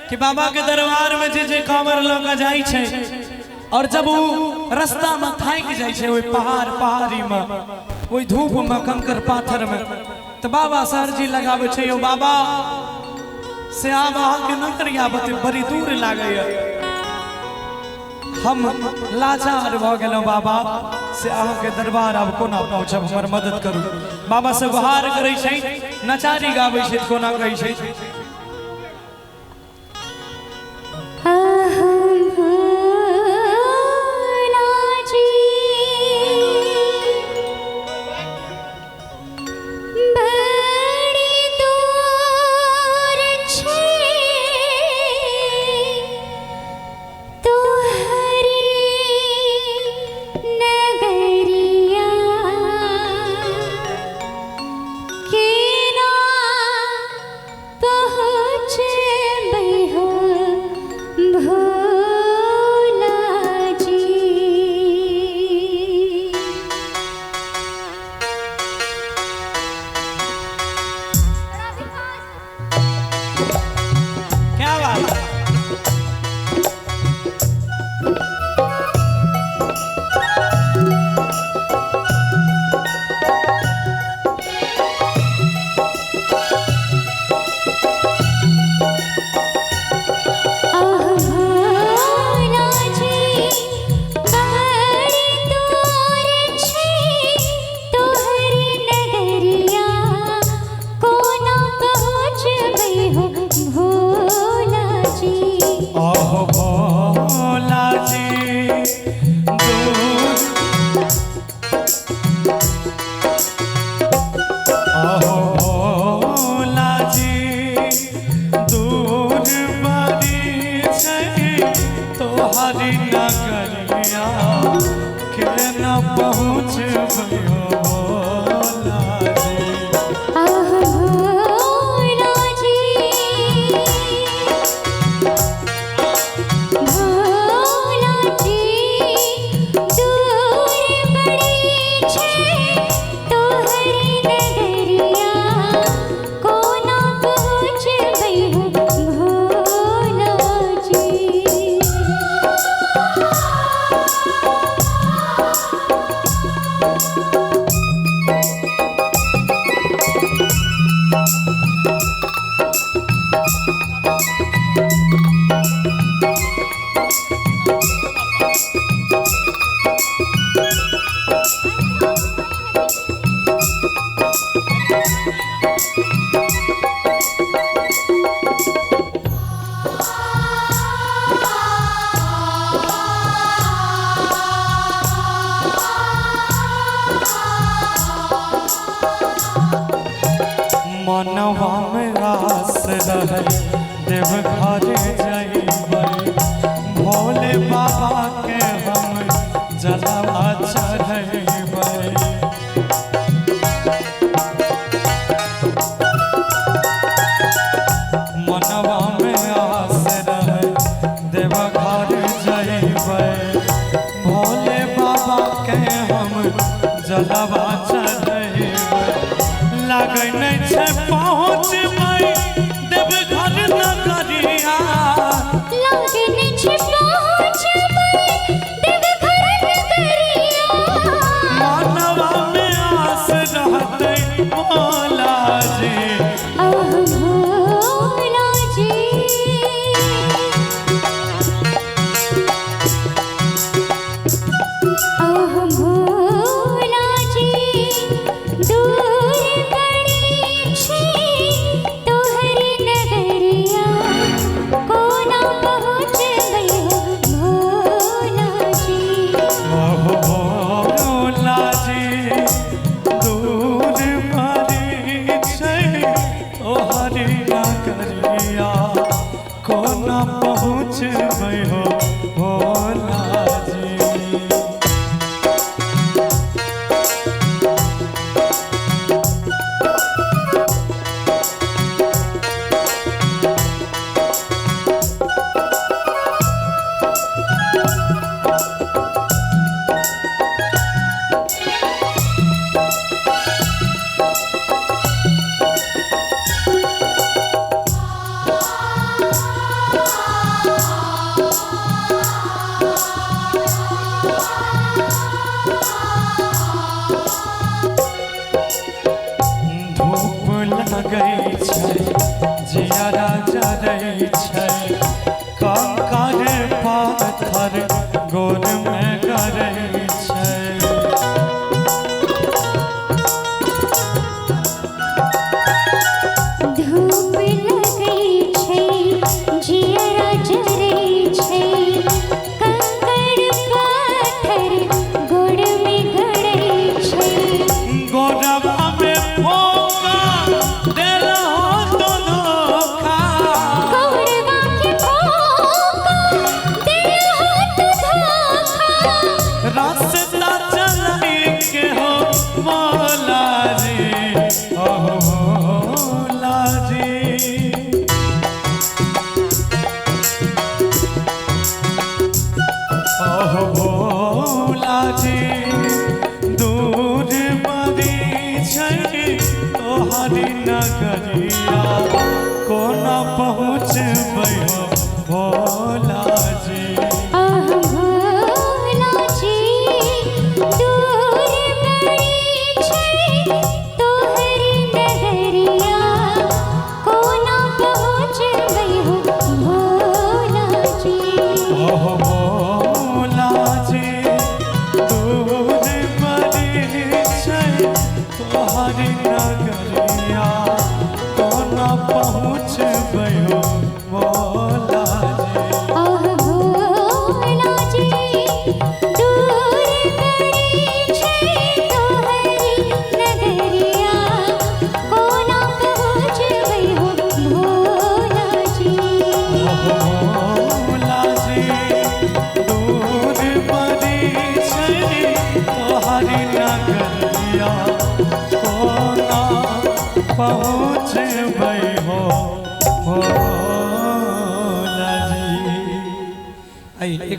कि बाबा के दरबार में जे कांवर लगा जाई छे और जब वो रास्ता में थाक जाई छे ओई पहाड़ी में ओई धूप में कंकर पाथर में तो बाबा सरजी लगावे छे यो बाबा से आब के न करिया बते बड़ी दूर लागे हम लाचार भ गेलो बाबा से के दरबार अब कोना पहुंचब हमर मदद करू बाबा से गुहार करे छै नचारी गावे छै कोना कहै छै मनवा में आस रहे देवघर जइबै भोले बाबा के हम जलवा चढ़ैबै मनवा में आस रहे देवघर जइबै भोले बाबा के हम जलवा चढ़ैबै लागै नहीं छै पहुँचबै देवघर नगरिया लागै नहीं छै पहुँचबै देवघर नगरिया मनवा में आस रहतै भोला जी भोला जी भोला जी दूर पहुँचबै हो भोला जी करै छै कंकर पाथर गोर में करै छै धूप लगै छै जियरा जरै छै कंकड़ पाथर गोड़ में गड़ै छै गोरवा में फोका देलहो तो धोखा गौरवा के भोका देलहो तो धोखा रास्ता चलै के हो मौला रे ओ मौला रे ओ भोला जी दूर मरी छै तोहरी नगरिया कोना पहुँचबै हो